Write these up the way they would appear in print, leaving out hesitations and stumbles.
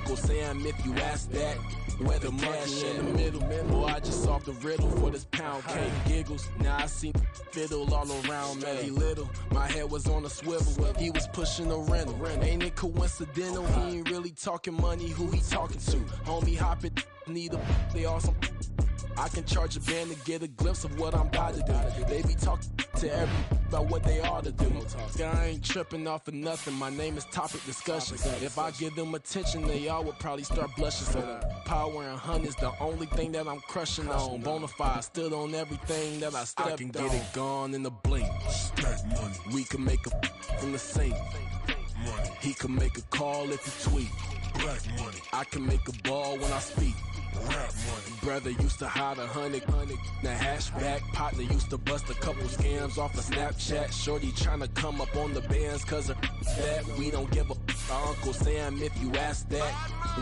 Uncle Sam if you ask that. Where the cash in the middle, boy, I just solved the riddle for this pound cake. Giggles, now I see fiddle all around me. He little, my head was on a swivel. He was pushing a rental. Ain't it coincidental? He ain't really talking money. Who he talking to? Homie, hop it, need a they awesome. I can charge a band to get a glimpse of what I'm about to do. They be talking to every about what they ought to do. I ain't tripping off of nothing. My name is topic discussion. If I give them attention, they all would probably start blushing. So power and hunt is the only thing that I'm crushing on. Bonafide stood on everything that I stepped on. I can get it gone in a blink. We can make a from the sink. He can make a call if he tweet. I can make a ball when I speak. Brother used to hide 100. The hashback partner used to bust a couple scams off of Snapchat. Shorty tryna come up on the bands cause of that. We don't give a Uncle Sam if you ask that.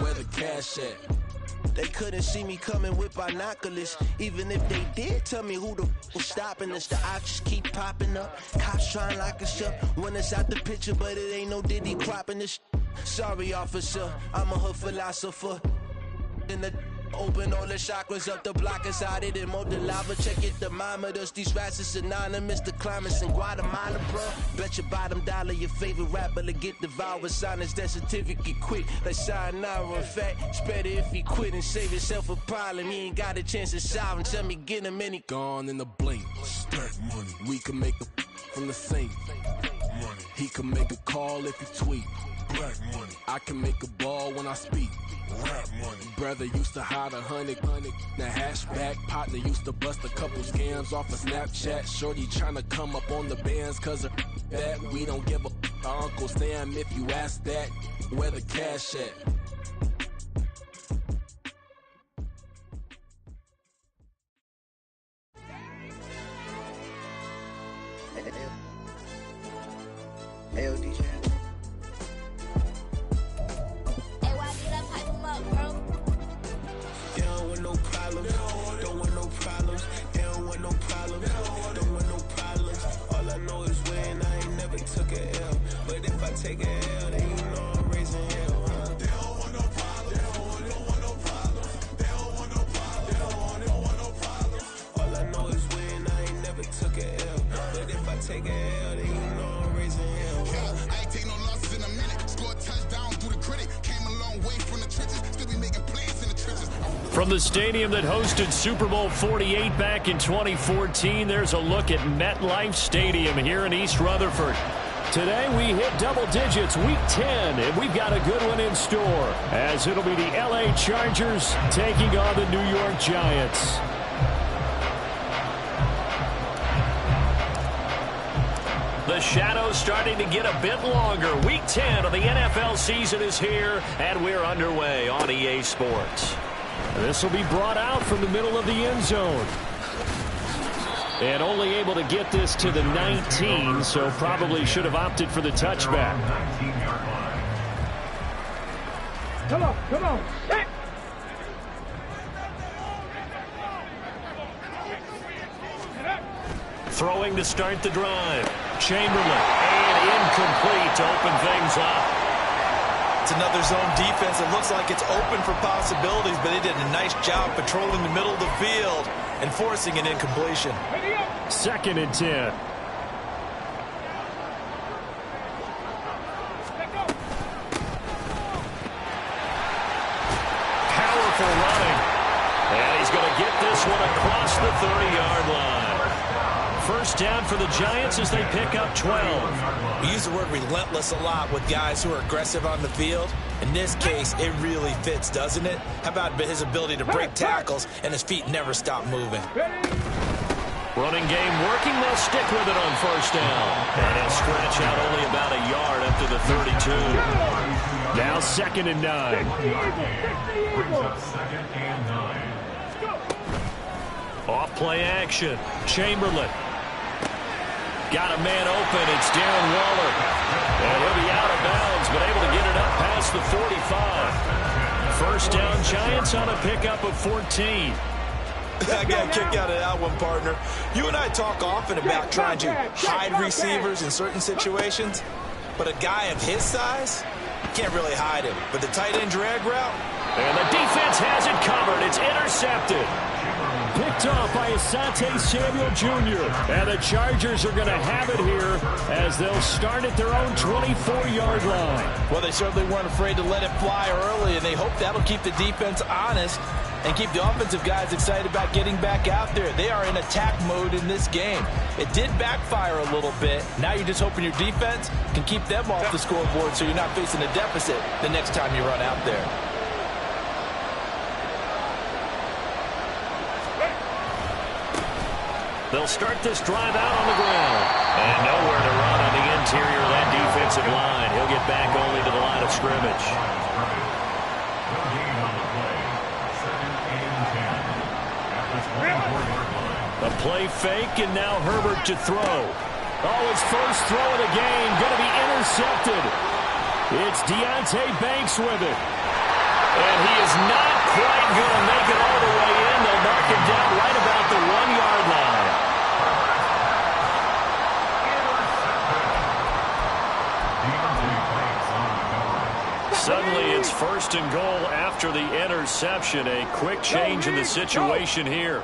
Where the cash at? They couldn't see me coming with binoculars. Even if they did, tell me who the was stopping us. The options keep popping up. Cops trying to lock us up. When it's out the picture, but it ain't no Diddy cropping this. Sorry, officer, I'm a hood philosopher. In the open all the chakras up the block inside it and more the lava. Check it, thermometers. These rats is synonymous. The climates in Guatemala, bro. Bet your bottom dollar your favorite rapper to get devoured. Sign his death certificate quick. Like sayonara. In fact, it's better if he quit and save himself a problem. He ain't got a chance to solve and tell me get him any. Gone in the blink. Stack money. We can make a from the sink. Money. He can make a call if he tweet. Black money. I can make a ball when I speak. Rap money. Brother used to hide 100. The hashback partner used to bust a couple scams off of Snapchat. Shorty tryna come up on the bands cause of that. We don't give a Uncle Sam if you ask that. Where the cash at? Hey, DJ. Take a L, then you know I'm raising hell, huh? They don't want no problem. They don't want no problem. They don't want no problem. They don't want no problem. All I know is win. I ain't never took a L. But if I take a L, then you know I'm raising hell. Yeah, I ain't take no losses in a minute. Scored touchdown through the critic. Came a long way from the trenches. Still be making plays in the trenches. From the stadium that hosted Super Bowl 48 back in 2014, there's a look at MetLife Stadium here in East Rutherford. Today we hit double digits, week 10, and we've got a good one in store, as it'll be the LA Chargers taking on the New York Giants. The shadow's starting to get a bit longer. Week 10 of the NFL season is here, and we're underway on EA Sports. This will be brought out from the middle of the end zone. And only able to get this to the 19, so probably should have opted for the touchback. Come on. Hey. Throwing to start the drive. Chamberlain. And incomplete to open things up. It's another zone defense. It looks like it's open for possibilities, but they did a nice job patrolling the middle of the field and forcing an incompletion. 2nd and 10. Powerful running. And he's going to get this one across the 30-yard line. First down for the Giants as they pick up 12. We use the word relentless a lot with guys who are aggressive on the field. In this case, it really fits, doesn't it? How about his ability to break tackles and his feet never stop moving? Running game working. They'll stick with it on first down. And he'll stretch out only about a yard up to the 32. Now 2nd and 9. Off play action. Chamberlain. Got a man open. It's Darren Waller. And he'll be out of bounds, but able to get it up past the 45. First down Giants on a pickup of 14. I got a kick out of that one, partner. You and I talk often about trying to hide receivers in certain situations, but a guy of his size, Can't really hide him. But the tight end drag route? And the defense has it covered. It's intercepted. Picked off by Asante Samuel Jr. And the Chargers are going to have it here as they'll start at their own 24-yard line. Well, they certainly weren't afraid to let it fly early, and they hope that'll keep the defense honest and keep the offensive guys excited about getting back out there. They are in attack mode in this game. It did backfire a little bit. Now you're just hoping your defense can keep them off the scoreboard so you're not facing a deficit the next time you run out there. They'll start this drive out on the ground. And nowhere to run on the interior of that defensive line. He'll get back only to the line of scrimmage. A play fake, and now Herbert to throw. Oh, his first throw of the game going to be intercepted. It's Deonte Banks with it. And he is not quite going to make it all the way in. They'll mark him down right about the 1-yard line. Suddenly it's 1st and goal after the interception. A quick change in the situation here.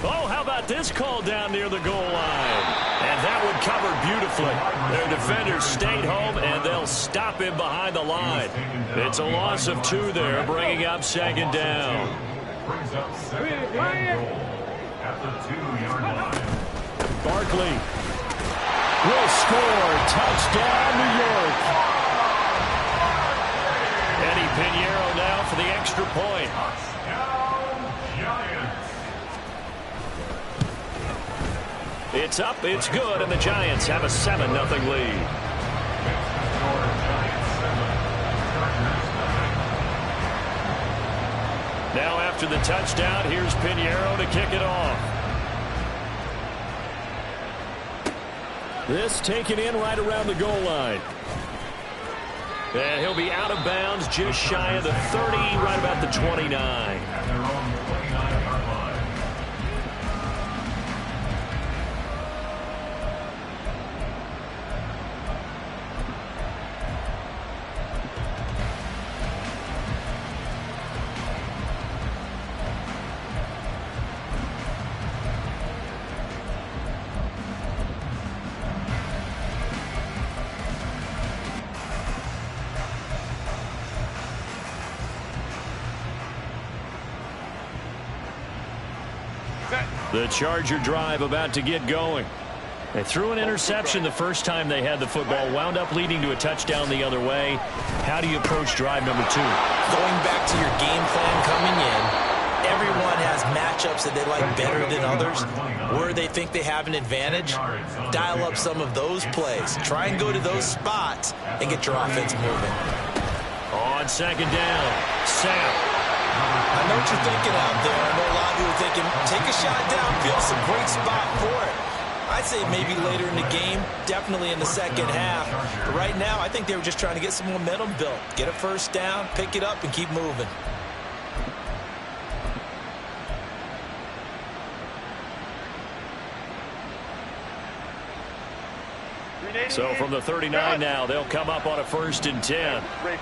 Oh, how about this call down near the goal line? And that one covered beautifully. Their defenders stayed home, and they'll stop him behind the line. It's a loss of 2 there, bringing up 2nd down. Barkley will score. Touchdown, New York. Eddie Pinheiro now for the extra point. It's up, it's good, and the Giants have a 7-0 lead. Now after the touchdown, here's Pinheiro to kick it off. This taken in right around the goal line. And he'll be out of bounds just shy of the 30, right about the 29. The Charger drive about to get going. They threw an interception the first time they had the football, wound up leading to a touchdown the other way. How do you approach drive number 2? Going back to your game plan coming in, everyone has matchups that they like better than others. Where they think they have an advantage, dial up some of those plays. Try and go to those spots and get your offense moving. On 2nd down, Sapp. I know what you're thinking out there. I know a lot of you are thinking, take a shot downfield. It's a great spot for it. I'd say maybe later in the game, definitely in the second half. But right now, I think they were just trying to get some momentum built. Get a first down, pick it up, and keep moving. So from the 39 now, they'll come up on a 1st and 10. Ray.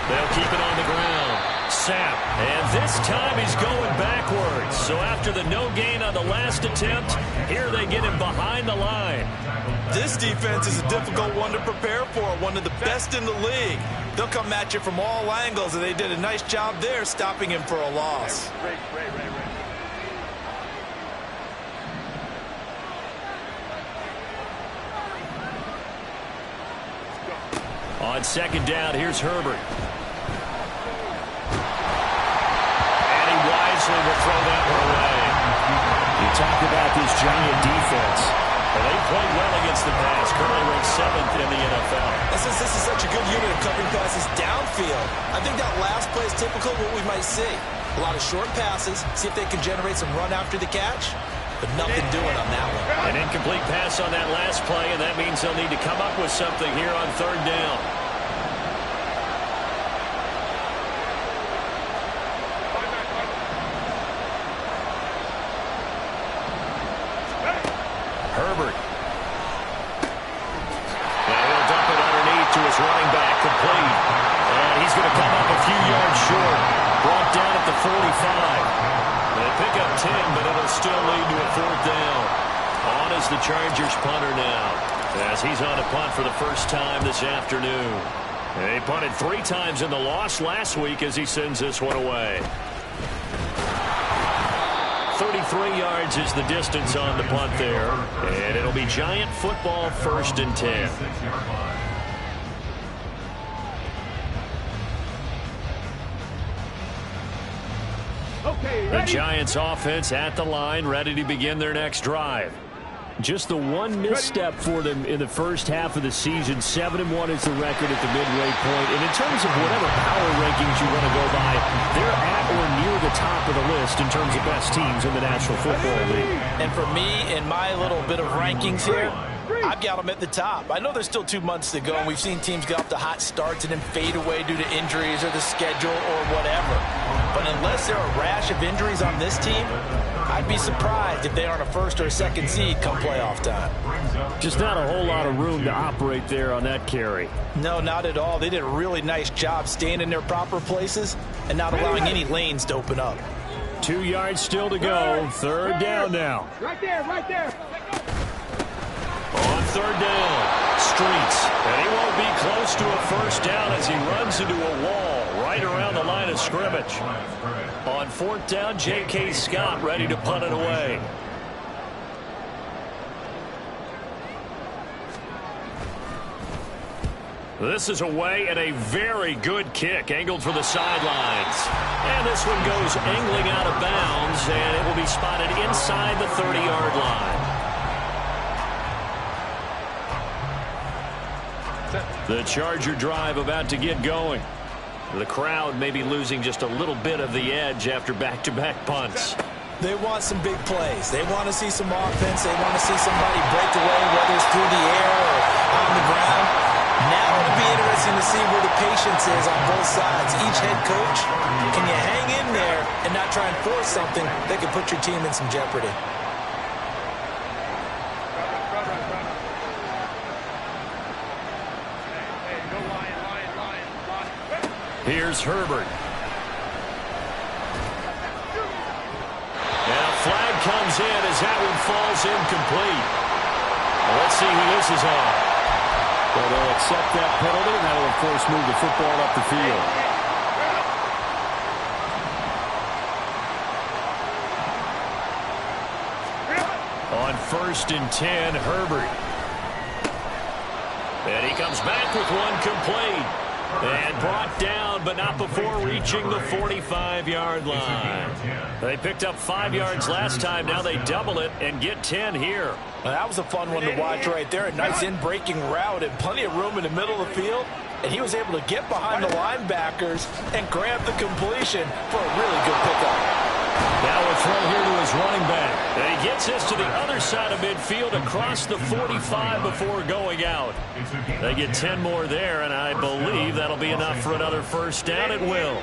They'll keep it on the ground. Sapp. And this time he's going backwards. So after the no gain on the last attempt, here they get him behind the line. This defense is a difficult one to prepare for, one of the best in the league. They'll come at you from all angles, and they did a nice job there stopping him for a loss. On 2nd down, here's Herbert. And he wisely will throw that one away. You talk about this Giant defense. Well, they played well against the pass. Currently ranked 7th in the NFL. Since this is such a good unit of covering passes downfield, I think that last play is typical of what we might see. A lot of short passes, see if they can generate some run after the catch, but nothing doing on that one. An incomplete pass on that last play, and that means they'll need to come up with something here on 3rd down. 45. They pick up 10, but it'll still lead to a 4th down. On is the Chargers punter now, as he's on a punt for the first time this afternoon. They punted 3 times in the loss last week as he sends this one away. 33 yards is the distance on the punt there, and it'll be Giant football, 1st and 10. The Giants offense at the line, ready to begin their next drive. Just the one misstep for them in the first half of the season. 7-1 is the record at the midway point. And in terms of whatever power rankings you want to go by, they're at or near the top of the list in terms of best teams in the National Football League. And for me, in my little bit of rankings here, I've got them at the top. I know there's still 2 months to go, and we've seen teams get off to hot starts and then fade away due to injuries or the schedule or whatever. But unless there are a rash of injuries on this team, I'd be surprised if they aren't a 1st or a 2nd seed come playoff time. Just not a whole lot of room to operate there on that carry. No, not at all. They did a really nice job staying in their proper places and not allowing any lanes to open up. 2 yards still to go. 3rd down now. Right there, right there. On 3rd down, Streets. And he won't be close to a 1st down as he runs into a wall right around the line of scrimmage. On 4th down, J.K. Scott ready to punt it away. This is away and a very good kick, angled for the sidelines. And this one goes angling out of bounds, and it will be spotted inside the 30-yard line. The Charger drive about to get going. The crowd may be losing just a little bit of the edge after back-to-back punts. They want some big plays. They want to see some offense. They want to see somebody break away, whether it's through the air or on the ground. Now it'll be interesting to see where the patience is on both sides. Each head coach, can you hang in there and not try and force something that could put your team in some jeopardy? Here's Herbert. And a flag comes in as that one falls incomplete. Let's see who this is on. Well, they'll accept that penalty, and that will, of course, move the football up the field. On 1st and 10, Herbert. And he comes back with one complete. And brought down, but not before reaching the 45-yard line. They picked up 5 yards last time. Now they double it and get 10 here. Well, that was a fun one to watch right there. A nice in-breaking route and plenty of room in the middle of the field. And he was able to get behind the linebackers and grab the completion for a really good pickup. Now a throw here to his running back. And he gets this to the other side of midfield across the 45 before going out. They get 10 more there, and I believe that'll be enough for another 1st down. It will.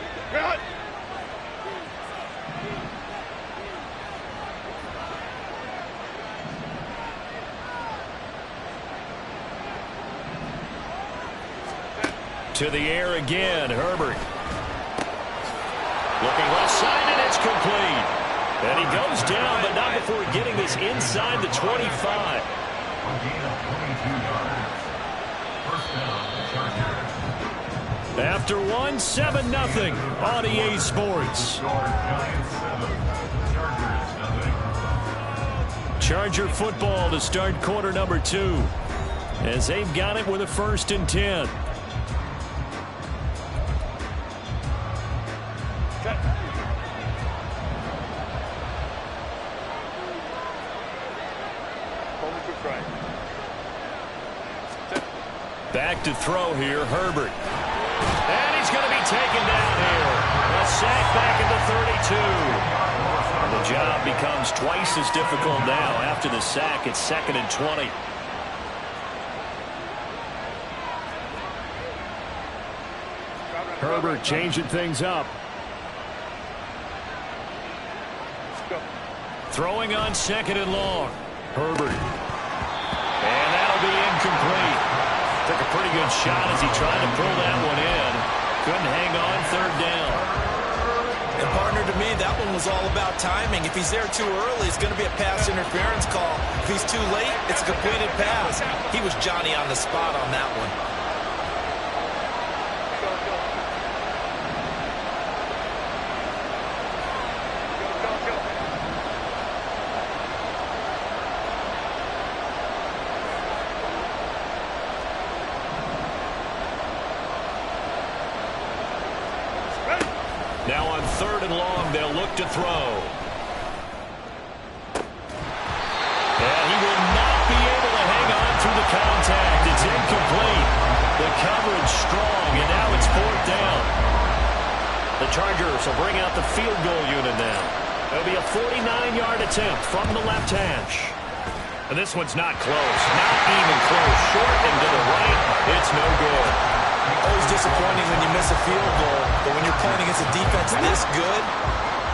To the air again, Herbert. Looking left side, and it's complete. And he goes down, but not before getting this inside the 25. After one, 7-0 on EA Sports. Charger football to start quarter number 2, as they've got it with a 1st and 10. Back to throw here, Herbert. And he's going to be taken down here. A sack back at the 32. The job becomes twice as difficult now after the sack. It's 2nd and 20. Herbert changing things up. Throwing on 2nd and long. Herbert. And that'll be incomplete. Took a pretty good shot as he tried to pull that one in. Couldn't hang on 3rd down. And partner, to me, that one was all about timing. If he's there too early, it's going to be a pass interference call. If he's too late, it's a completed pass. He was Johnny on the spot on that one. Now on 3rd and long, they'll look to throw. And he will not be able to hang on through the contact. It's incomplete. The coverage strong, and now it's 4th down. The Chargers will bring out the field goal unit now. It'll be a 49-yard attempt from the left hash. And this one's not close. Not even close. Short and to the right. It's no good. Always disappointing when you miss a field goal, but when you're playing against a defense this good,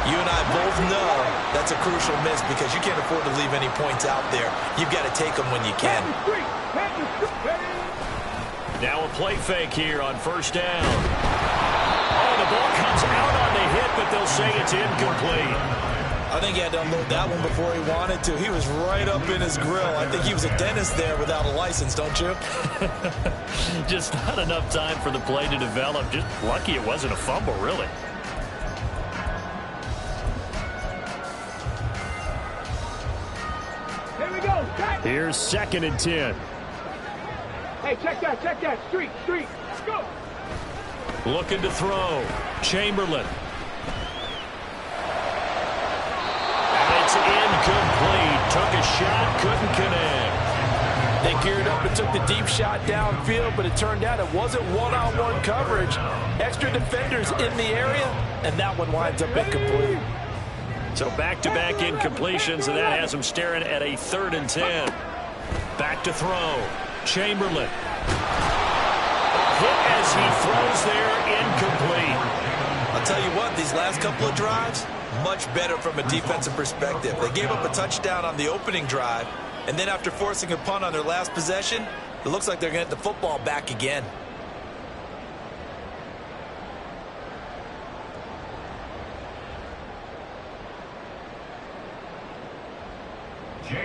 you and I both know that's a crucial miss because you can't afford to leave any points out there. You've got to take them when you can. Now a play fake here on 1st down. Oh, the ball comes out on the hit, but they'll say it's incomplete. I think he had to unload that one before he wanted to. He was right up in his grill. I think he was a dentist there without a license, don't you? Just not enough time for the play to develop. Just lucky it wasn't a fumble, really. Here we go. Here's 2nd and 10. Hey, check that. Street. Let's go. Looking to throw. Chamberlain. It's incomplete. Took a shot, couldn't connect. They geared up and took the deep shot downfield, but it turned out it wasn't one-on-one coverage. Extra defenders in the area, and that one winds up incomplete. So back-to-back incompletions, and that has them staring at a 3rd and 10. Back to throw. Chamberlain. Hit as he throws there, incomplete. I'll tell you what, these last couple of drives, much better from a defensive perspective. They gave up a touchdown on the opening drive, and then after forcing a punt on their last possession, it looks like they're going to get the football back again.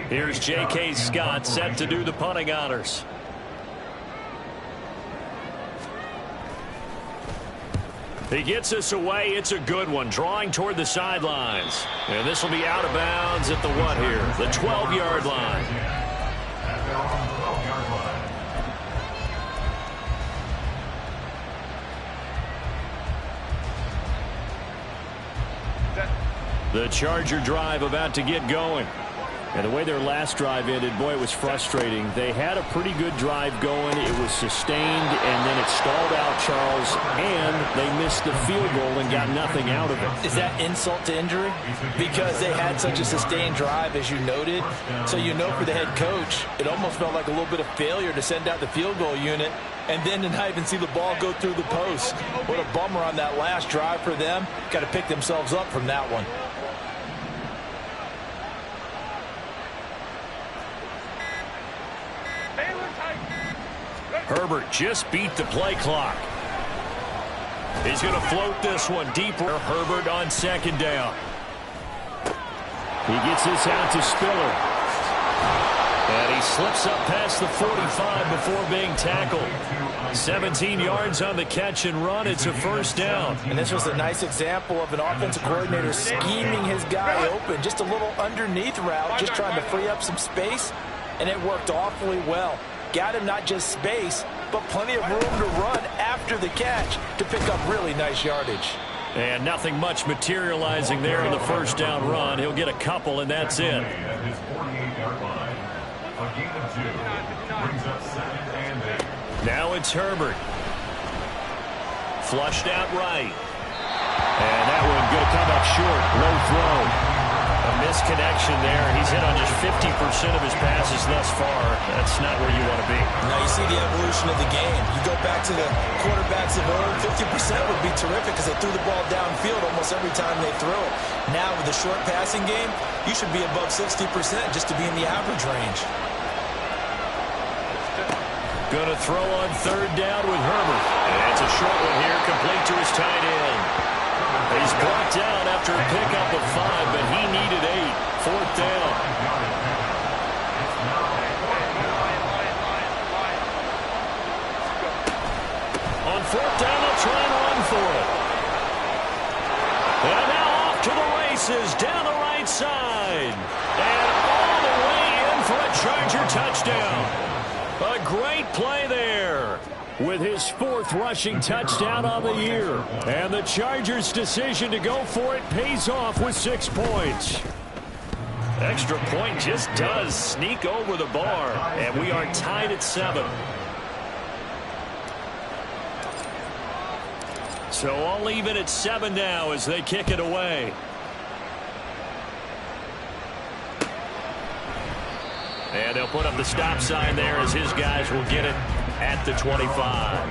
Here's J.K. Scott set to do the punting honors. He gets us away. It's a good one. Drawing toward the sidelines. And this will be out of bounds at the what here? The 12-yard line. The Charger drive about to get going. And the way their last drive ended, boy, it was frustrating. They had a pretty good drive going. It was sustained, and then it stalled out, Charles, and they missed the field goal and got nothing out of it. Is that insult to injury? Because they had such a sustained drive, as you noted. So you know for the head coach, it almost felt like a little bit of failure to send out the field goal unit and then to not even see the ball go through the post. What a bummer on that last drive for them. Got to pick themselves up from that one. Herbert just beat the play clock. He's going to float this one deeper. Herbert on 2nd down. He gets this out to Spiller. And he slips up past the 45 before being tackled. 17 yards on the catch and run. It's a 1st down. And this was a nice example of an offensive coordinator scheming his guy open. Just a little underneath route, just trying to free up some space. And it worked awfully well. Got him not just space, but plenty of room to run after the catch to pick up really nice yardage. And nothing much materializing there on the 1st down run. He'll get a couple, and that's it. Now it's Herbert. Flushed out right. And that one going to come up short. Low throw. A misconnection there. He's hit on just 50% of his passes thus far. That's not where you want to be. Now you see the evolution of the game. You go back to the quarterbacks of old, 50% would be terrific because they threw the ball downfield almost every time they threw it. Now with the short passing game, you should be above 60% just to be in the average range. Going to throw on 3rd down with Herbert. And it's a short one here, complete to his tight end. He's brought down after a pickup of 5, but he needed 8. 4th down. On 4th down, they'll try and run for it. And now off to the races, down the right side. And all the way in for a Charger touchdown. A great play there, with his 4th rushing touchdown on the year. And the Chargers' decision to go for it pays off with 6 points. Extra point just does sneak over the bar, and we are tied at 7. So all even at 7 now as they kick it away. And they'll put up the stop sign there as his guys will get it at the 25.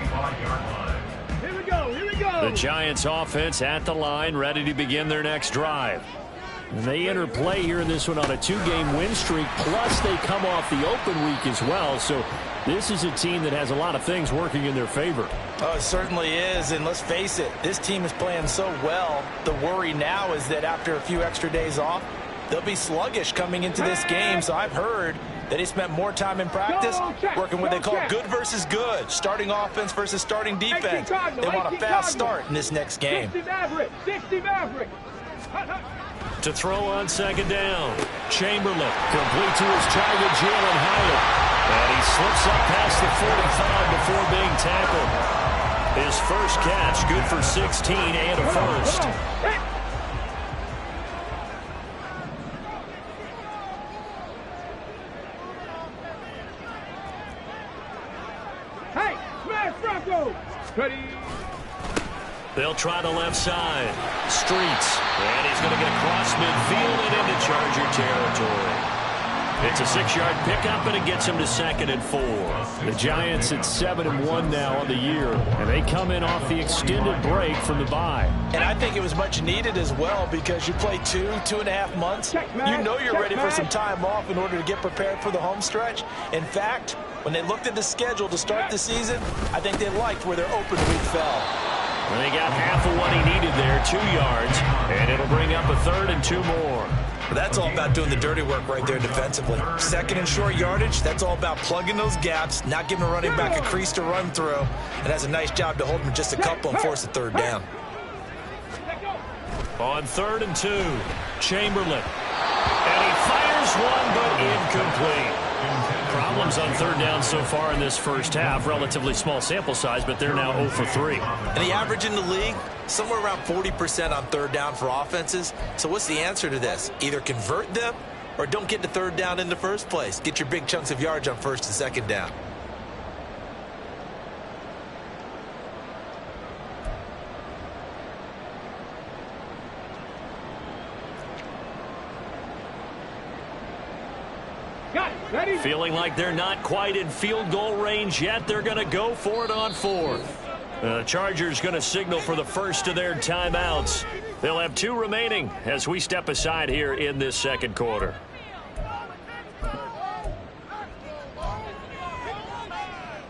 Here we go, here we go. The Giants offense at the line, ready to begin their next drive. And they enter play here in this one on a 2-game win streak, plus they come off the open week as well. So this is a team that has a lot of things working in their favor. Oh, it certainly is, and let's face it, this team is playing so well. The worry now is that after a few extra days off, they'll be sluggish coming into this game. So I've heard that he spent more time in practice working what they call good versus good, starting offense versus starting defense. They want a fast start in this next game. 60 Maverick. To throw on 2nd down, Chamberlain complete to his target, Jalen Hyatt. And he slips up past the 45 before being tackled. His first catch, good for 16 and a first. Hey, smash Bronco. Ready. They'll try the left side. Streets. And he's going to get across midfield and into Charger territory. It's a 6-yard pickup, and it gets him to 2nd and 4. The Giants at 7-1 now on the year, and they come in off the extended break from the bye. And I think it was much needed as well, because you play 2.5 months. You know you're ready for some time off in order to get prepared for the home stretch. In fact, when they looked at the schedule to start the season, I think they liked where their open week fell. And they got half of what he needed there, 2 yards, and it'll bring up a 3rd and 2 more. That's all about doing the dirty work right there defensively. 2nd and short yardage, that's all about plugging those gaps, not giving a running back a crease to run through, and has a nice job to hold him just a couple and force a 3rd down. On 3rd and 2, Chamberlain. And he fires one, but incomplete. Problems on 3rd down so far in this first half. Relatively small sample size, but they're now 0 for 3. And the average in the league, somewhere around 40% on 3rd down for offenses. So what's the answer to this? Either convert them or don't get to 3rd down in the first place. Get your big chunks of yards on 1st and 2nd down. Ready. Feeling like they're not quite in field goal range yet. They're going to go for it on 4th. The Chargers going to signal for the first of their timeouts. They'll have 2 remaining as we step aside here in this 2nd quarter.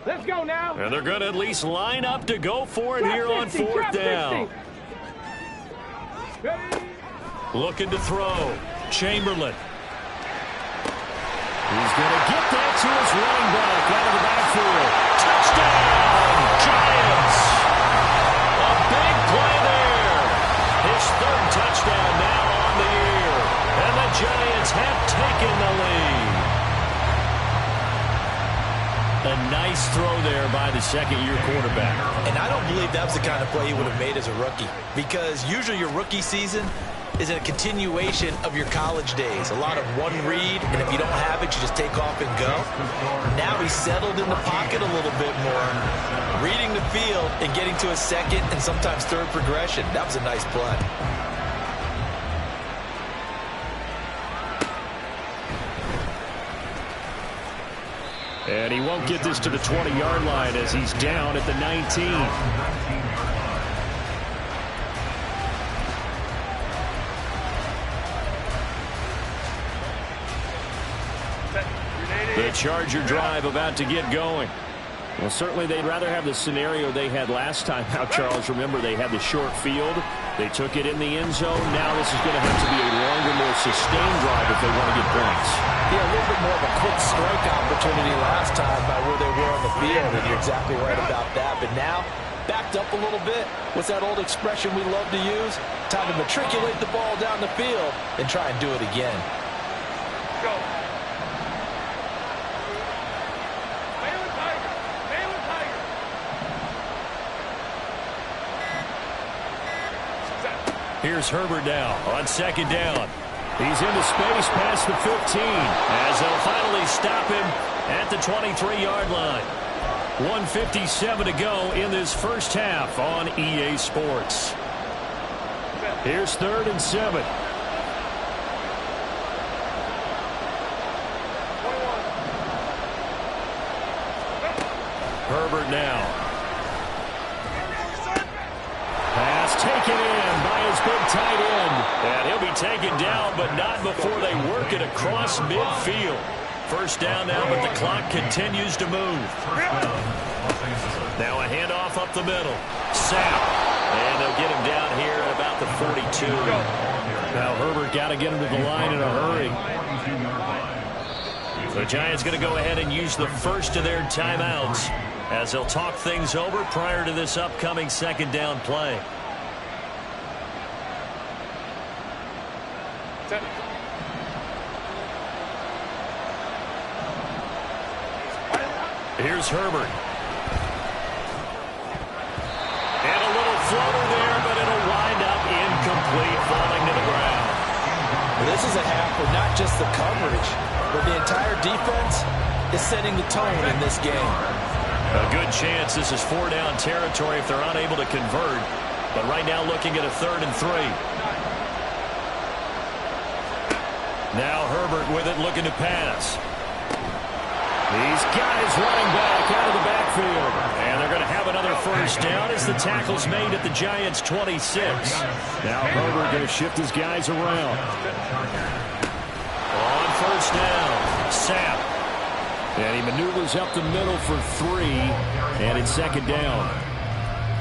Let's go now. And they're going to at least line up to go for it here on 4th down. Looking to throw. Chamberlain. He's going to get that to his running back out of the backfield. Touchdown, Giants! A big play there. His 3rd touchdown now on the year. And the Giants have taken the lead. A nice throw there by the 2nd-year quarterback. And I don't believe that was the kind of play he would have made as a rookie, because usually your rookie season is a continuation of your college days. A lot of one read, and if you don't have it, you just take off and go. Now he's settled in the pocket a little bit more, reading the field and getting to a 2nd and sometimes 3rd progression. That was a nice play. And he won't get this to the 20-yard line as he's down at the 19. The Charger drive about to get going. Well, certainly they'd rather have the scenario they had last time out, Charles. Remember, they had the short field. They took it in the end zone. Now this is going to have to be a longer, more sustained drive if they want to get points. Yeah, a little bit more of a quick strike opportunity last time by where they were on the field, and you're exactly right about that. But now, backed up a little bit. What's that old expression we love to use? Time to matriculate the ball down the field and try and do it again. Go. Here's Herbert now on second down. He's into space past the 15 as they'll finally stop him at the 23-yard line. 1:57 to go in this first half on EA Sports. Here's 3rd and 7. Herbert now. Pass taken in by his big tight end. And he'll be taken down, but not before they work it across midfield. First down now, but the clock continues to move. Now a handoff up the middle. Sapp. And they'll get him down here at about the 42. Now Herbert got to get him to the line in a hurry. The Giants going to go ahead and use the first of their timeouts as they'll talk things over prior to this upcoming second down play. Here's Herbert. And a little floater there, but it'll wind up incomplete, falling to the ground. Well, this is a half where not just the coverage, but the entire defense is setting the tone in this game. A good chance this is 4-down territory if they're unable to convert. But right now looking at a 3rd and 3. Now Herbert with it, looking to pass. He's got his running back out of the backfield. And they're going to have another first down as the tackle's made at the Giants' 26. Now Herbert going to shift his guys around. On first down, Sapp. And he maneuvers up the middle for 3, and it's second down.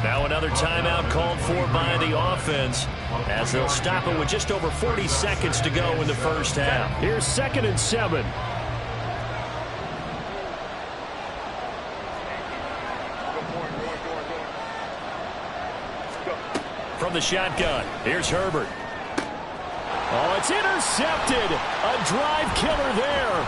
Now another timeout called for by the offense as they'll stop it with just over 40 seconds to go in the first half. Here's 2nd and 7. From the shotgun, here's Herbert. Oh, it's intercepted. A drive killer there.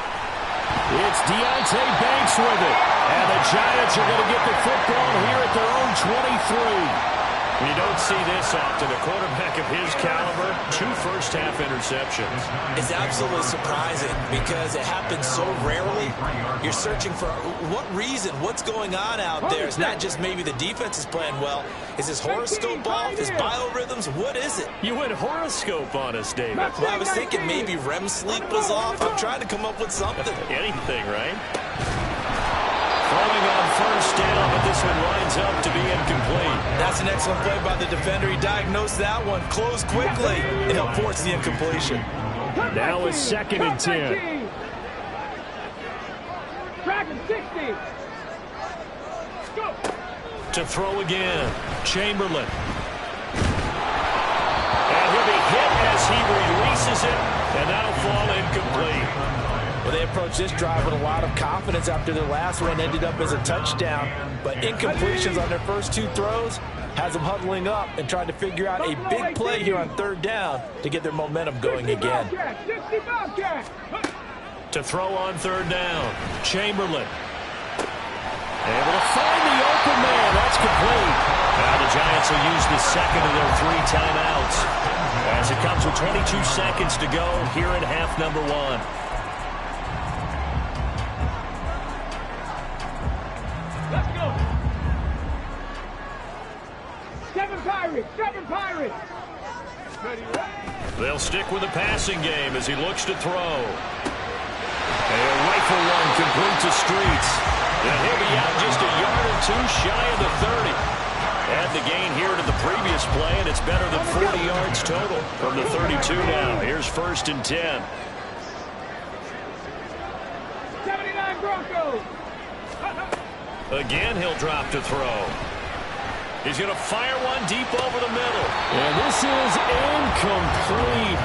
It's Deonte Banks with it. And the Giants are going to get the football here at their own 23. You don't see this often. A quarterback of his caliber, 2 first-half interceptions. It's absolutely surprising because it happens so rarely. You're searching for what reason, what's going on out there. It's not just maybe the defense is playing well. Is his horoscope off? His biorhythms? What is it? You went horoscope on us, David. Well, I was thinking maybe REM sleep was off. I'm trying to come up with something. Anything, right? Throwing on first down, but this one winds up to be incomplete. That's an excellent play by the defender. He diagnosed that one, closed quickly, and he'll force the incompletion. Now it's 2nd and 10. Dragon 60. Go. To throw again, Chamberlain. And he'll be hit as he releases it, and that'll fall incomplete. Well, they approached this drive with a lot of confidence after their last one ended up as a touchdown. But incompletions on their first 2 throws has them huddling up and trying to figure out a big play here on 3rd down to get their momentum going again. To throw on 3rd down, Chamberlain. Able to find the open man. That's complete. Now the Giants will use the second of their 3 timeouts as it comes with 22 seconds to go here in half number 1. Let's go. 7 Pirates. They'll stick with the passing game as he looks to throw. A rifle one complete to Streets. And he'll be out just a yard or 2 shy of the 30. Add the gain here to the previous play, and it's better than 40 yards total from the 32 now. Here's 1st and 10. 79 Broncos. Again, he'll drop to throw. He's going to fire one deep over the middle. And this is incomplete.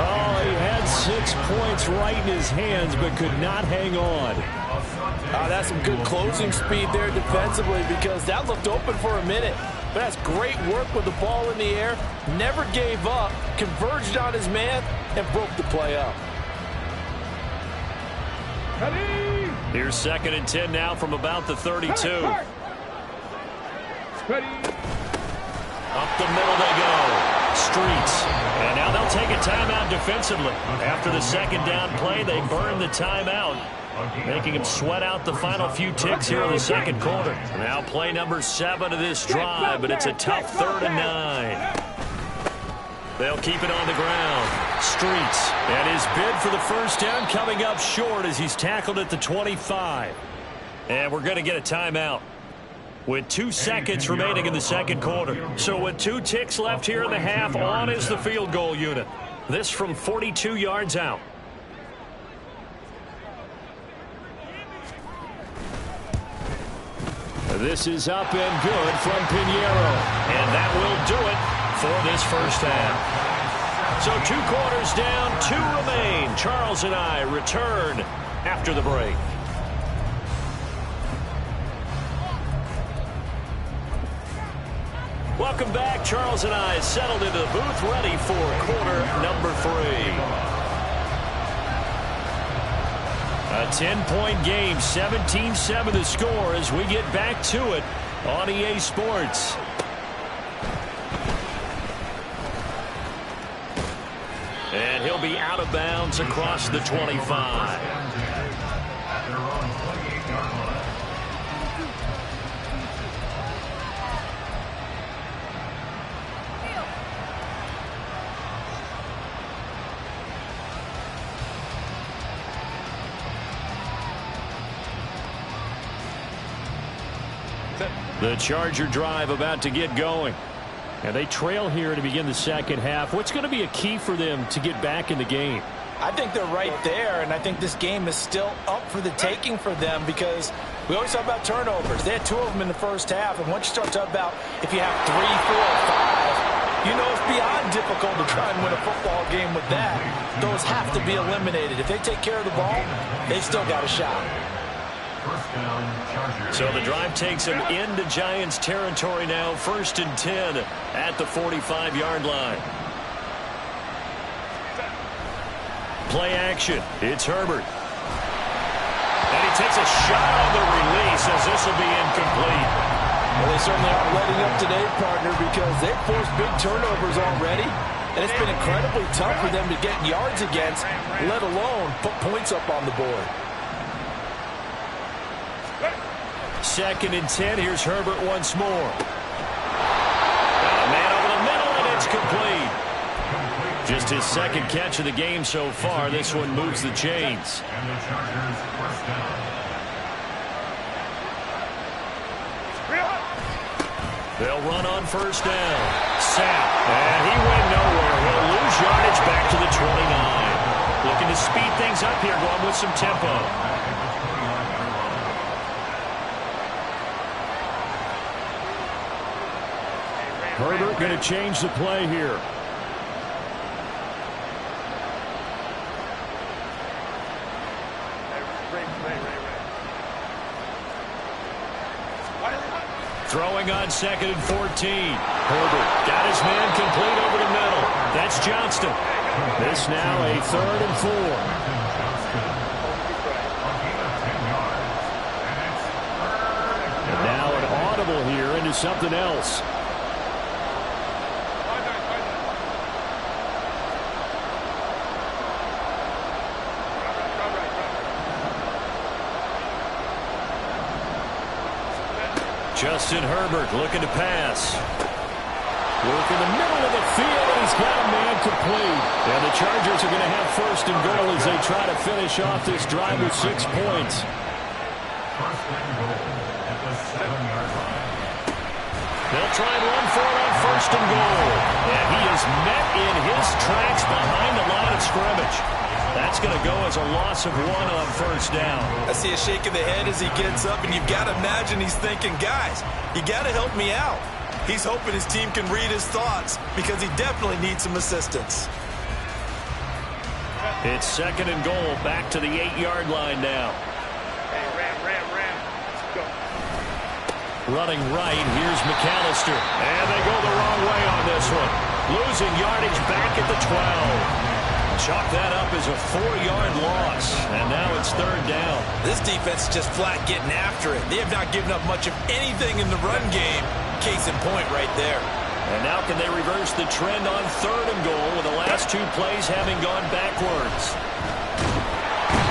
Oh, he had 6 points right in his hands, but could not hang on. That's some good closing speed there defensively, because that looked open for a minute. But that's great work with the ball in the air. Never gave up, converged on his man, and broke the play up. Here's 2nd and 10 now from about the 32. Up the middle they go. Streets. And now they'll take a timeout defensively. After the second down play, they burn the timeout, making him sweat out the final few ticks here in the second quarter. Now play number 7 of this drive, but it's a tough 3rd and 9. They'll keep it on the ground. Streets. And his bid for the first down coming up short as he's tackled at the 25. And we're going to get a timeout with 2 seconds remaining in the second quarter. So with 2 ticks left here in the half, on is the field goal unit. This from 42 yards out. This is up and good from Pinheiro. And that will do it for this first half. So 2 quarters down, 2 remain. Charles and I return after the break. Welcome back. Charles and I settled into the booth, ready for quarter number 3. A 10-point game, 17-7 the score as we get back to it on EA Sports. And he'll be out of bounds across the 25. The Charger drive about to get going. And they trail here to begin the second half. What's going to be a key for them to get back in the game? I think they're right there, and I think this game is still up for the taking for them, because we always talk about turnovers. They had 2 of them in the first half, and once you start talking about if you have 3, 4, or 5, you know it's beyond difficult to try and win a football game with that. Those have to be eliminated. If they take care of the ball, they've still got a shot. So the drive takes him into Giants territory now. 1st and 10 at the 45-yard line. Play action. It's Herbert. And he takes a shot on the release as this will be incomplete. Well, they certainly aren't letting up today, partner, because they've forced big turnovers already. And it's been incredibly tough for them to get yards against, let alone put points up on the board. 2nd and 10. Here's Herbert once more. A man over the middle, and it's complete. Just his 2nd catch of the game so far. This one moves the chains. They'll run on 1st down. Sapp, and he went nowhere. He'll lose yardage back to the 29. Looking to speed things up here, going with some tempo. Herbert going to change the play here. Throwing on 2nd and 14. Herbert got his man complete over the middle. That's Johnston. This now a 3rd and 4. And now an audible here into something else. Justin Herbert looking to pass. Work in the middle of the field, and he's got a man complete. And the Chargers are going to have 1st and goal as they try to finish off this drive with 6 points. They'll try and run for it on 1st and goal. And he is met in his tracks behind the line of scrimmage. That's that's going to go as a loss of 1 on first down. I see a shake of the head as he gets up, and you've got to imagine he's thinking, guys, you got to help me out. He's hoping his team can read his thoughts because he definitely needs some assistance. It's 2nd and goal, back to the 8-yard line now. Hey, ram. Let's go. Running right, here's McAllister. And they go the wrong way on this one. Losing yardage back at the 12. Chalk that up as a 4-yard loss. And now it's 3rd down. This defense is just flat getting after it. They have not given up much of anything in the run game. Case in point right there. And now can they reverse the trend on 3rd and goal with the last 2 plays having gone backwards?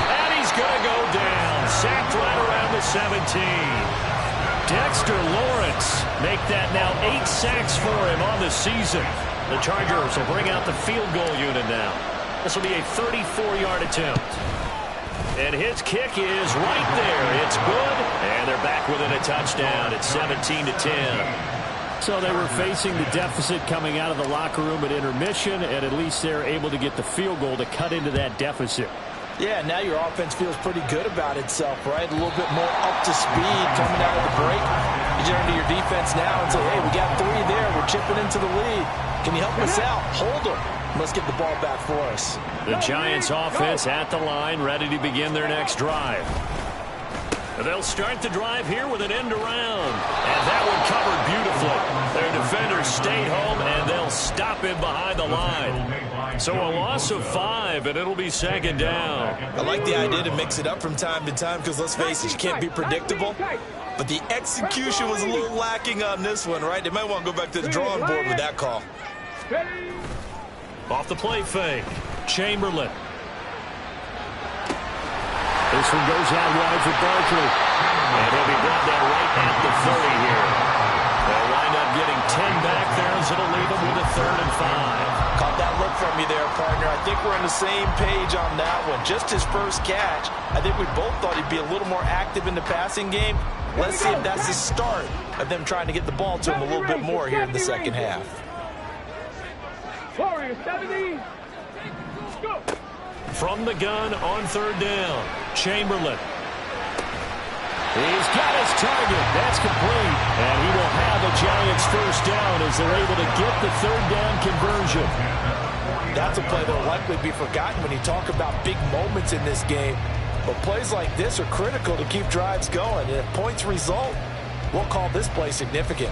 And he's going to go down. Sacked right around the 17. Dexter Lawrence make that now 8 sacks for him on the season. The Chargers will bring out the field goal unit now. This will be a 34-yard attempt. And his kick is right there. It's good. And they're back within a touchdown. It's 17-10. So they were facing the deficit coming out of the locker room at intermission, and at least they're able to get the field goal to cut into that deficit. Yeah, now your offense feels pretty good about itself, right? A little bit more up to speed coming out of the break. You turn to your defense now and say, hey, we got 3 there. We're chipping into the lead. Can you help us out? Hold them. Let's get the ball back for us. The Giants offense at the line, ready to begin their next drive. They'll start the drive here with an end around. And that one covered beautifully. Their defenders stayed home, and they'll stop him behind the line. So a loss of 5, and it'll be 2nd down. I like the idea to mix it up from time to time because, let's face it, you can't be predictable. But the execution was a little lacking on this one, right? They might want to go back to the drawing board with that call. Off the play fake. Chamberlain. This one goes out wide for Barkley. And he'll be brought down right at the 30 here. They'll wind up getting 10 back there as it'll leave them with a 3rd and 5. Caught that look from you there, partner. I think we're on the same page on that one. Just his first catch. I think we both thought he'd be a little more active in the passing game. Let's see if that's the start of them trying to get the ball to him a little bit more here in the second half. Warriors, 70. Go. From the gun on 3rd down. Chamberlain. He's got his target. That's complete. And he will have a Giants first down as they're able to get the 3rd down conversion. That's a play that will likely be forgotten when you talk about big moments in this game. But plays like this are critical to keep drives going. And if points result, we'll call this play significant.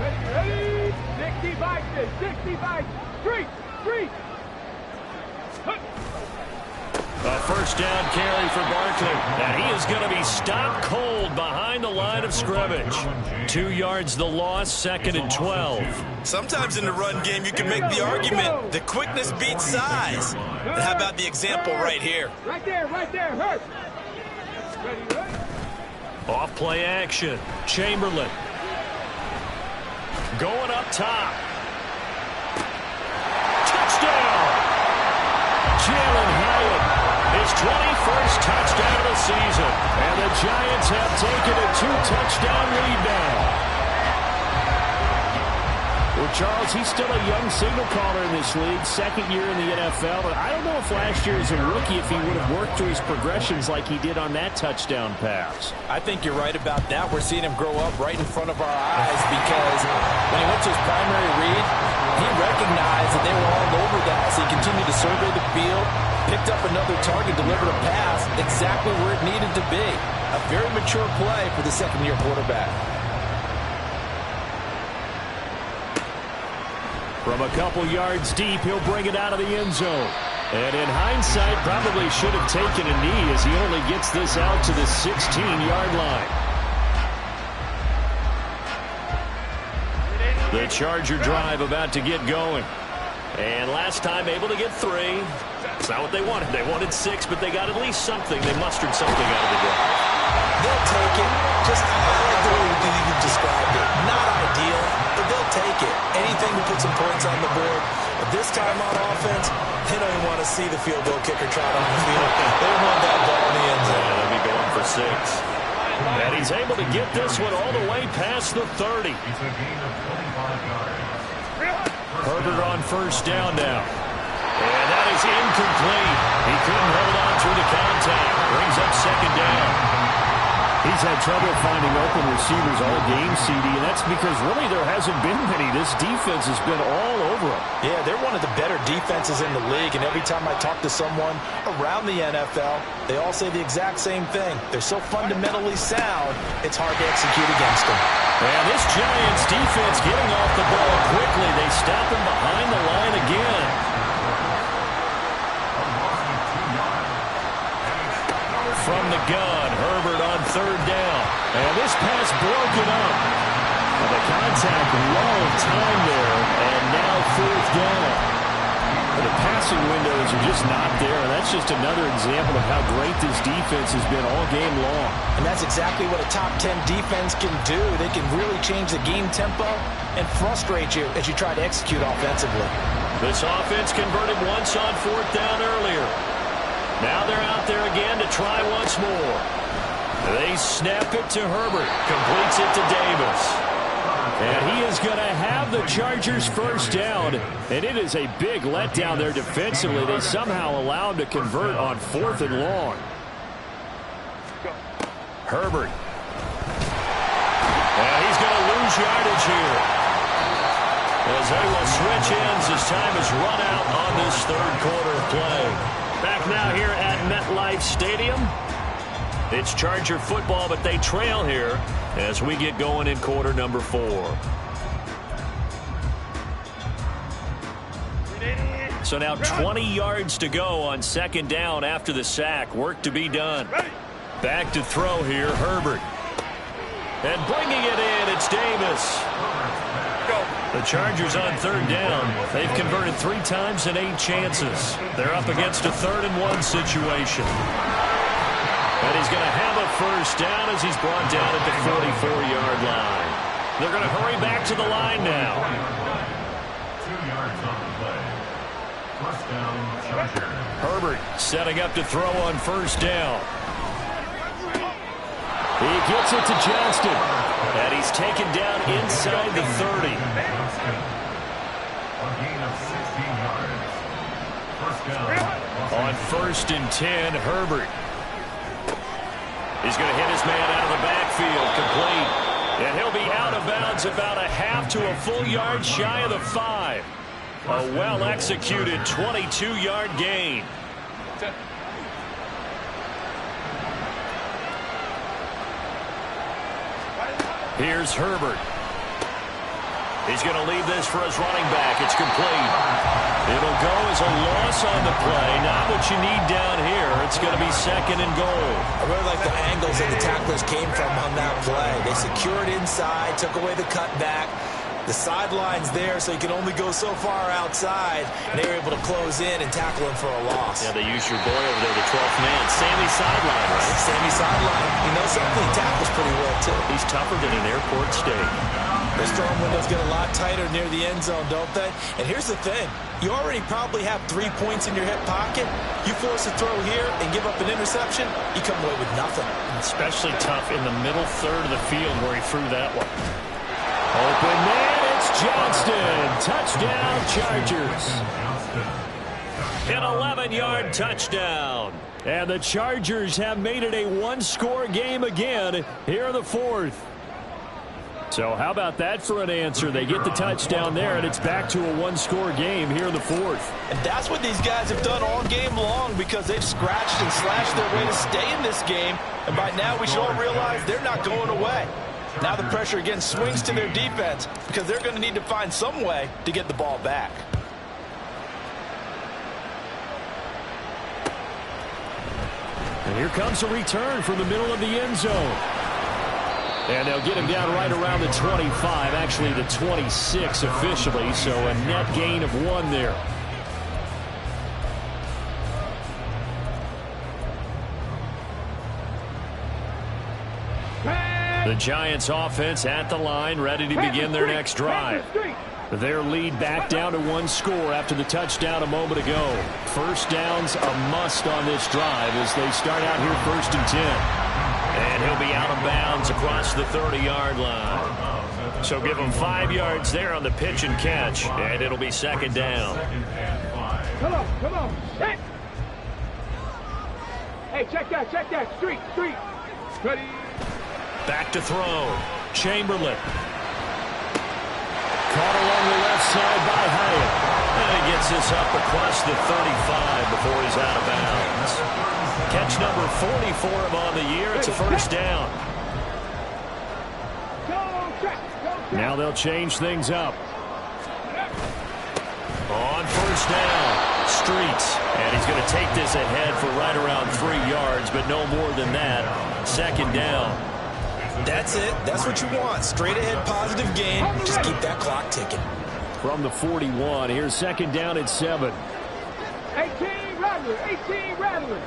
Ready? 65, 65, street. A first down carry for Barkley. And he is going to be stopped cold behind the line of scrimmage. 2 yards the loss, 2nd and 12. Sometimes in the run game you can make the argument that quickness beats size. And how about the example right here? Right there, hurt. Ready? Off play action. Chamberlain. Going up top. Touchdown! Jalen Hyatt, his 21st touchdown of the season. And the Giants have taken a 2-touchdown lead now. Well, Charles, he's still a young signal caller in this league, 2nd year in the NFL. But I don't know if last year as a rookie if he would have worked through his progressions like he did on that touchdown pass. I think you're right about that. We're seeing him grow up right in front of our eyes because when he went to his primary read, he recognized that they were all over that. So he continued to survey the field, picked up another target, delivered a pass exactly where it needed to be. A very mature play for the 2nd-year quarterback. From a couple yards deep, he'll bring it out of the end zone. And in hindsight, probably should have taken a knee as he only gets this out to the 16-yard line. The Charger drive about to get going. And last time able to get 3. That's not what they wanted. They wanted 6, but they got at least something. They mustered something out of the drive. They'll take it. Just like the way you described it. Not ideal, but they'll take it. Anything to put some points on the board. But this time on offense, they don't even want to see the field goal kicker trot on the field. They want that ball in the end zone. Yeah, they'll be going for 6. And he's able to get this one all the way past the 30. Herbert on first down now. And that is incomplete. He couldn't hold on through the contact. Brings up second down. He's had trouble finding open receivers all game, CD, and that's because really there hasn't been many. This defense has been all over him. Yeah, they're one of the better defenses in the league, and every time I talk to someone around the NFL, they all say the exact same thing. They're so fundamentally sound, it's hard to execute against them. And this Giants defense getting off the ball quickly. They stop him behind the line again. From the gun, Herbert on third down. And this pass broken up. Well, the contact, long time there, and now fourth down. But the passing windows are just not there. And that's just another example of how great this defense has been all game long. And that's exactly what a top 10 defense can do. They can really change the game tempo and frustrate you as you try to execute offensively. This offense converted once on fourth down earlier. Now they're out there again to try once more. They snap it to Herbert. Completes it to Davis. And he is going to have the Chargers first down. And it is a big letdown there defensively. They somehow allow him to convert on fourth and long. Herbert. And he's going to lose yardage here. As they will switch ends as time is run out on this third quarter play. Back now here at MetLife Stadium. It's Charger football, but they trail here as we get going in quarter number 4. So now 20 yards to go on second down after the sack. Work to be done. Back to throw here, Herbert. And bringing it in, it's Davis. The Chargers on third down. They've converted 3 times in 8 chances. They're up against a 3rd-and-1 situation. And he's going to have a first down as he's brought down at the 44-yard line. They're going to hurry back to the line now. 2 yards on the play. First down, Chargers. Herbert setting up to throw on first down. He gets it to Johnston. And he's taken down inside the 30. A gain of 16 yards. First down. On first and 10, Herbert. He's going to hit his man out of the backfield, complete. And he'll be out of bounds about a half to a full yard shy of the 5. A well-executed 22-yard gain. Here's Herbert. He's going to leave this for his running back. It's complete. It'll go as a loss on the play. Not what you need down here. It's going to be second and goal. I really like the angles that the tacklers came from on that play. They secured inside, took away the cutback. The sideline's there, so you can only go so far outside. And they were able to close in and tackle him for a loss. Yeah, they used your boy over there, the 12th man. Sammy sideline, right? Sammy sideline. You know something? He tackles pretty well, too. He's tougher than an airport steak. Those throwing windows get a lot tighter near the end zone, don't they? And here's the thing. You already probably have 3 points in your hip pocket. You force a throw here and give up an interception, you come away with nothing. Especially tough in the middle third of the field where he threw that one. Open man, it's Johnston. Touchdown, Chargers. An 11-yard touchdown. And the Chargers have made it a one-score game again here in the 4th. So how about that for an answer? They get the touchdown there, and it's back to a one-score game here in the 4th. And that's what these guys have done all game long because they've scratched and slashed their way to stay in this game. And by now we should all realize they're not going away. Now the pressure again swings to their defense because they're going to need to find some way to get the ball back. And here comes a return from the middle of the end zone. And they'll get him down right around the 25, actually the 26 officially, so a net gain of 1 there. The Giants offense at the line, ready to begin their next drive. Their lead back down to 1 score after the touchdown a moment ago. First down's a must on this drive as they start out here 1st and 10. And he'll be out of bounds across the 30-yard line. So give them 5 yards there on the pitch and catch, and it'll be second down. Come on. Hey, check that. Street. Ready. Back to throw. Chamberlain. Caught along the left side by Hyatt. And he gets this up across the 35 before he's out of bounds. Catch number 44 of on the year. It's a first down. Now they'll change things up. On first down, Streets. And he's going to take this ahead for right around 3 yards, but no more than that. Second down. That's it. That's what you want. Straight ahead positive gain. Just keep that clock ticking. From the 41, here's second down at 7. 18 Rattler.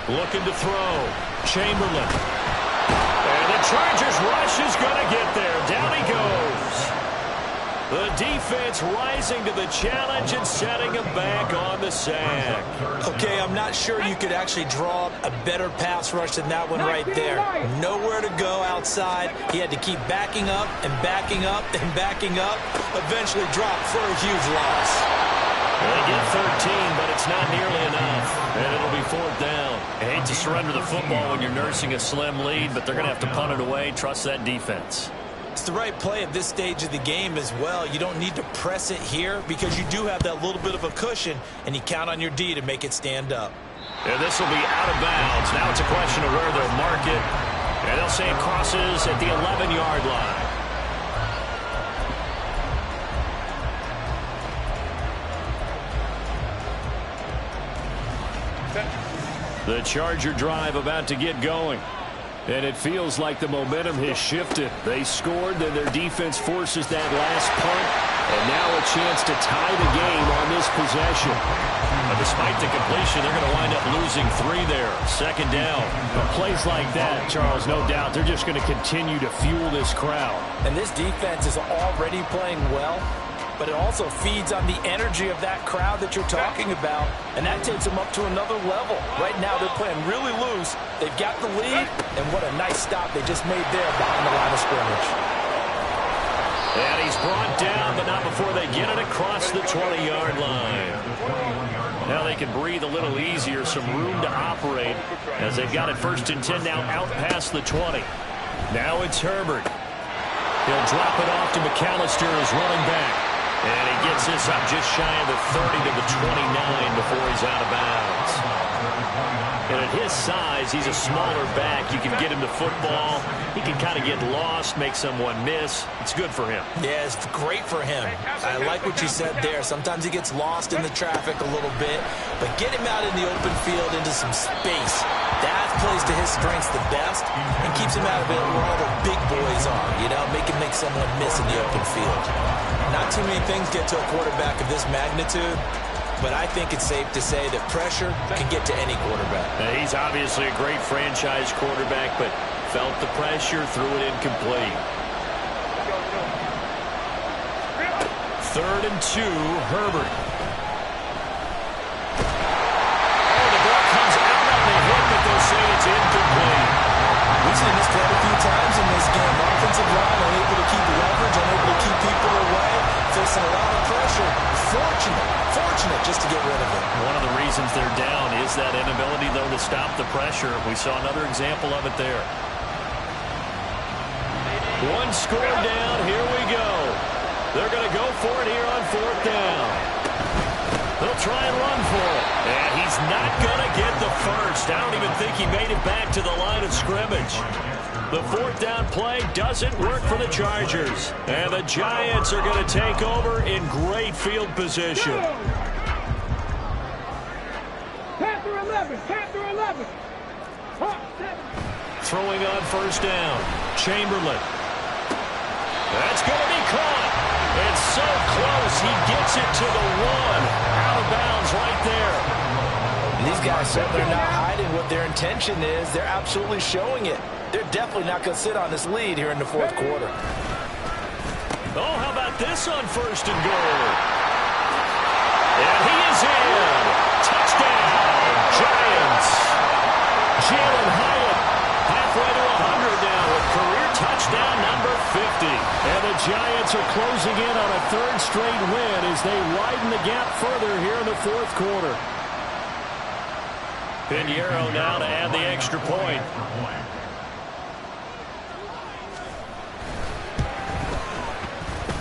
Looking to throw. Chamberlain. And the Chargers rush is going to get there. Down he goes. The defense rising to the challenge and setting him back on the sack. Okay, I'm not sure you could actually draw a better pass rush than that one right there. Nowhere to go outside. He had to keep backing up and backing up and backing up. Eventually dropped for a huge loss. They get 13, but it's not nearly enough. And it'll be fourth down. I hate to surrender the football when you're nursing a slim lead, but they're going to have to punt it away. Trust that defense. It's the right play at this stage of the game as well. You don't need to press it here because you do have that little bit of a cushion, and you count on your D to make it stand up. And this will be out of bounds. Now it's a question of where they'll mark it. And they'll say it crosses at the 11-yard line. The Charger drive about to get going. And it feels like the momentum has shifted. They scored, then their defense forces that last punt. And now a chance to tie the game on this possession. But despite the completion, they're going to wind up losing 3 there. Second down. But plays like that, Charles, no doubt, they're just going to continue to fuel this crowd. And this defense is already playing well, but it also feeds on the energy of that crowd that you're talking about, and that takes them up to another level. Right now, they're playing really loose. They've got the lead, and what a nice stop they just made there behind the line of scrimmage. And he's brought down, but not before they get it across the 20-yard line. Now they can breathe a little easier, some room to operate, as they've got it first and 10 now out past the 20. Now it's Herbert. He'll drop it off to McAllister as running back. And he gets this up just shy of the 30 to the 29 before he's out of bounds. And at his size, he's a smaller back. You can get him to football. He can kind of get lost, make someone miss. It's good for him. Yeah, it's great for him. I like what you said there. Sometimes he gets lost in the traffic a little bit, but get him out in the open field into some space. That plays to his strengths the best and keeps him out of it where all the big boys are, you know, make someone miss in the open field. Not too many things get to a quarterback of this magnitude, but I think it's safe to say that pressure can get to any quarterback. Now, he's obviously a great franchise quarterback, but felt the pressure, threw it incomplete. 3rd and 2, Herbert. Oh, the ball comes out on the hit, but they'll say it's incomplete. We've seen this quite a few times in this game. Offensive line unable to keep leverage, unable to keep people away, facing a lot of pressure. Fortunate just to get rid of it. One of the reasons they're down is that inability, though, to stop the pressure. We saw another example of it there. 1 score down. Here we go. They're going to go for it here on 4th down. They'll try and run for it. And he's not going to get the first. I don't even think he made it back to the line of scrimmage. The 4th down play doesn't work for the Chargers. And the Giants are going to take over in great field position. Panther 11. Throwing on 1st down. Chamberlain. That's going to be caught. It's so close. He gets it to the 1. Out of bounds right there. These guys certainly are not hiding what their intention is. They're absolutely showing it. They're definitely not going to sit on this lead here in the 4th quarter. Oh, how about this on 1st and goal? And he is in. Touchdown, Giants. Jalen Hyatt halfway to 100 now with career touchdown number 50. And the Giants are closing in on a third straight win as they widen the gap further here in the fourth quarter. Pinheiro now to add the extra point.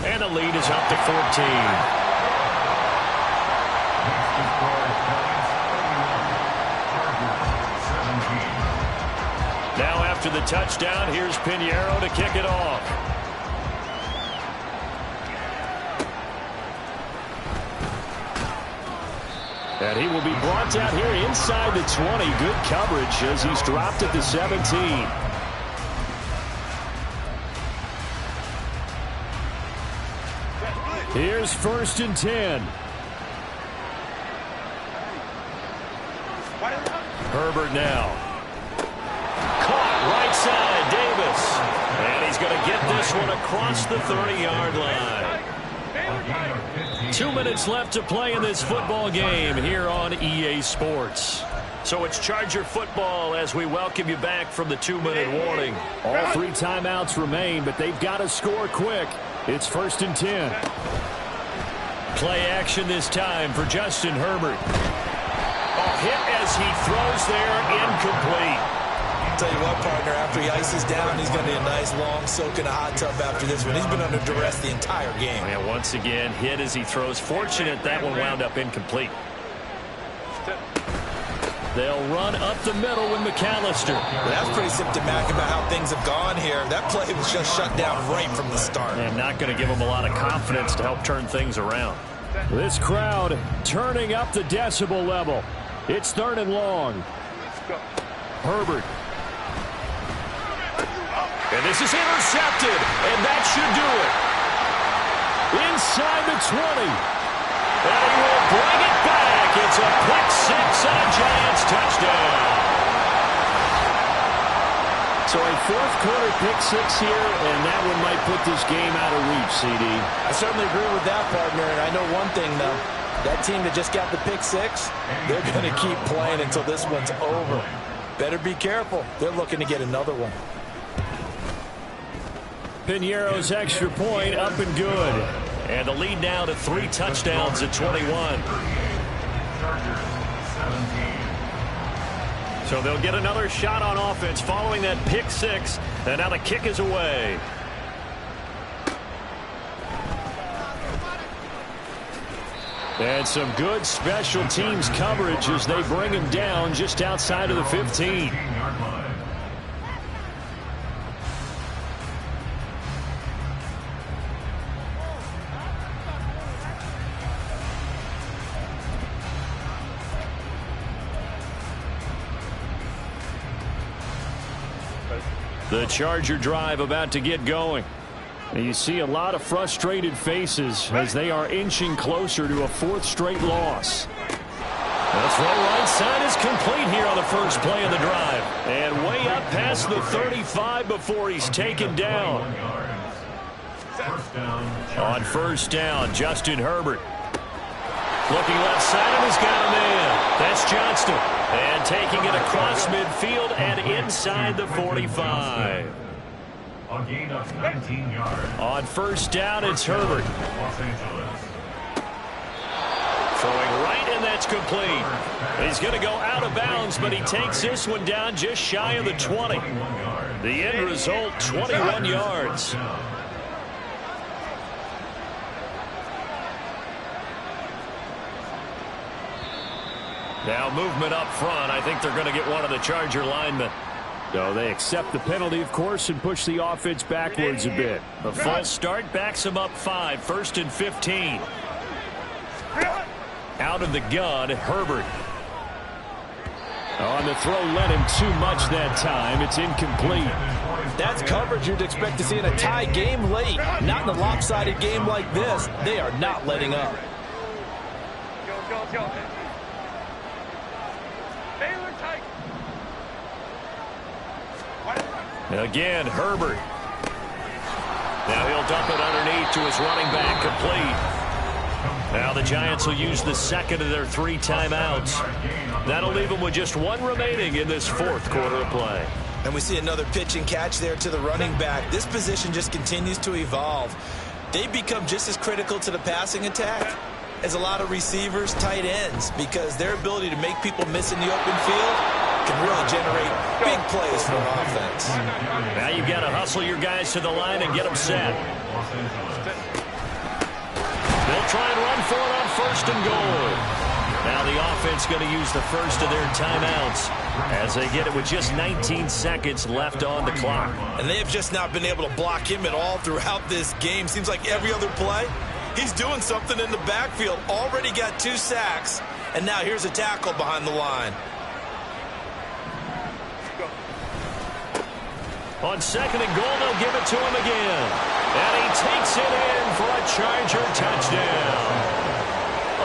And the lead is up to 14. Now after the touchdown, here's Pinheiro to kick it off. And he will be brought down here inside the 20. Good coverage as he's dropped at the 17. Here's 1st and 10. Herbert now. Caught right side, Davis. And he's going to get this one across the 30-yard line. 2 minutes left to play in this football game here on EA Sports. So it's Charger football as we welcome you back from the 2-minute warning. All 3 timeouts remain, but they've got to score quick. It's 1st and 10. Play action this time for Justin Herbert. A hit as he throws there, incomplete. I'll tell you what, partner, after he ices down, he's going to be a nice long soak in a hot tub after this one. He's been under duress the entire game. And once again, hit as he throws. Fortunate that one wound up incomplete. They'll run up the middle with McAllister. Well, that's pretty symptomatic about how things have gone here. That play was just shut down right from the start. And not going to give him a lot of confidence to help turn things around. This crowd turning up the decibel level. It's 3rd and long. Herbert. And this is intercepted, and that should do it. Inside the 20. And he will bring it back. It's a pick 6 and a Giants touchdown. So a fourth quarter pick 6 here, and that one might put this game out of reach, CD. I certainly agree with that, partner, and I know one thing, though. That team that just got the pick 6, they're going to keep playing until this one's over. Better be careful. They're looking to get another one. Pinheiro's extra point up and good. And the lead now to 3 touchdowns at 21. So they'll get another shot on offense following that pick 6. And now the kick is away. And some good special teams coverage as they bring him down just outside of the 15. The Charger drive about to get going. And you see a lot of frustrated faces as they are inching closer to a 4th straight loss. The throw right side is complete here on the first play of the drive. And way up past the 35 before he's taken down. On 1st down, Justin Herbert. Looking left side and has got a man. That's Johnston. And taking it across midfield and inside the 45. A gain of 19 yards. On 1st down, it's Herbert. Throwing right, and that's complete. He's going to go out of bounds, but he takes this one down just shy of the 20. The end result, 21 yards. Now movement up front. I think they're going to get one of the Charger linemen. So they accept the penalty, of course, and push the offense backwards a bit. A false start backs them up 5. 1st and 15. Out of the gun, Herbert. On the throw, led him too much that time. It's incomplete. That's coverage you'd expect to see in a tie game late. Not in a lopsided game like this. They are not letting up. Go. Again, Herbert. Now he'll dump it underneath to his running back, complete. Now the Giants will use the 2nd of their 3 timeouts. That'll leave them with just 1 remaining in this 4th quarter of play. And we see another pitch and catch there to the running back. This position just continues to evolve. They become just as critical to the passing attack as a lot of receivers, tight ends, because their ability to make people miss in the open field can really generate big plays for an offense. Now you've got to hustle your guys to the line and get them set. They'll try and run for it on 1st and goal. Now the offense going to use the first of their timeouts as they get it with just 19 seconds left on the clock. And they have just not been able to block him at all throughout this game. Seems like every other play, he's doing something in the backfield. Already got 2 sacks, and now here's a tackle behind the line. On 2nd and goal, they'll give it to him again. And he takes it in for a Charger touchdown.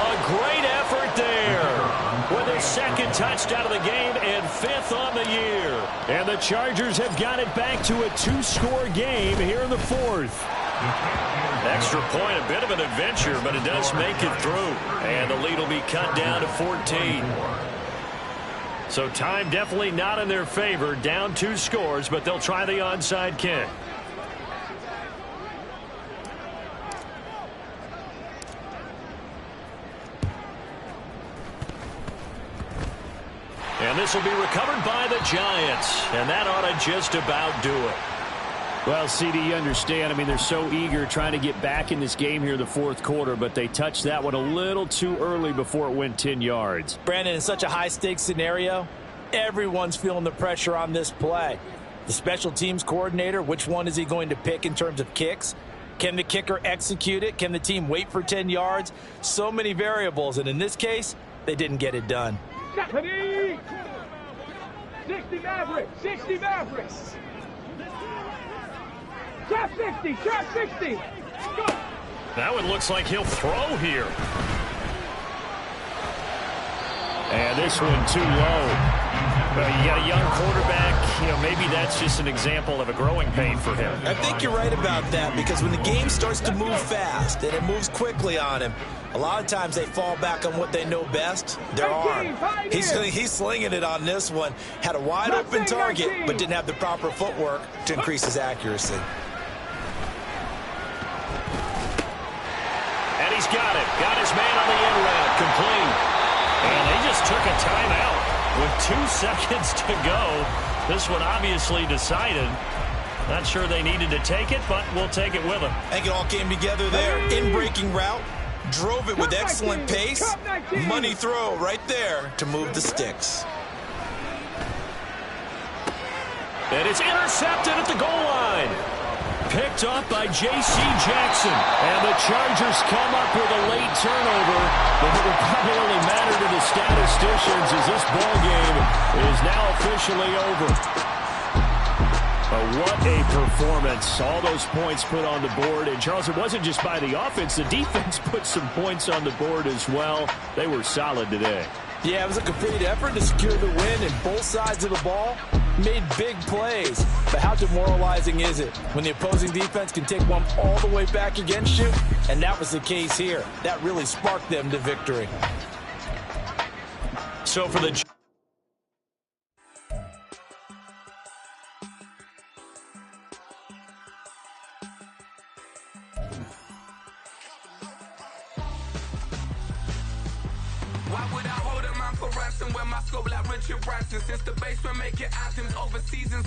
A great effort there with his 2nd touchdown of the game and 5th on the year. And the Chargers have got it back to a 2-score game here in the 4th. Extra point, a bit of an adventure, but it does make it through. And the lead will be cut down to 14. So time definitely not in their favor. Down 2 scores, but they'll try the onside kick. And this will be recovered by the Giants. And that ought to just about do it. Well, CD, you understand. I mean, they're so eager trying to get back in this game here in the 4th quarter, but they touched that one a little too early before it went 10 yards. Brandon, in such a high-stakes scenario, everyone's feeling the pressure on this play. The special teams coordinator, which one is he going to pick in terms of kicks? Can the kicker execute it? Can the team wait for 10 yards? So many variables, and in this case, they didn't get it done. 60 Mavericks! 60 Mavericks! Trap 60! Trap 60! Go! That one looks like he'll throw here. And this one too low. Well, you got a young quarterback. You know, maybe that's just an example of a growing pain for him. I think you're right about that, because when the game starts to move fast and it moves quickly on him, a lot of times they fall back on what they know best, their arm. He's slinging it on this one. Had a wide open target, but didn't have the proper footwork to increase his accuracy. And he's got it. Got his man on the end route. Complete. And they just took a timeout with 2 seconds to go. This one obviously decided. Not sure they needed to take it, but we'll take it with them. I think it all came together there. In-breaking route. Drove it with excellent pace. Money throw right there to move the sticks. And it's intercepted at the goal line. Picked up by J.C. Jackson. And the Chargers come up with a late turnover. But it will probably only matter to the statisticians as this ball game is now officially over. What a performance. All those points put on the board. And, Charles, it wasn't just by the offense. The defense put some points on the board as well. They were solid today. Yeah, it was a complete effort to secure the win, and both sides of the ball made big plays. But how demoralizing is it when the opposing defense can take one all the way back against you? And that was the case here. That really sparked them to victory. So for the Why would I hold a man for ransom when my scope like Richard Branson? Since the basement making anthems over seasons.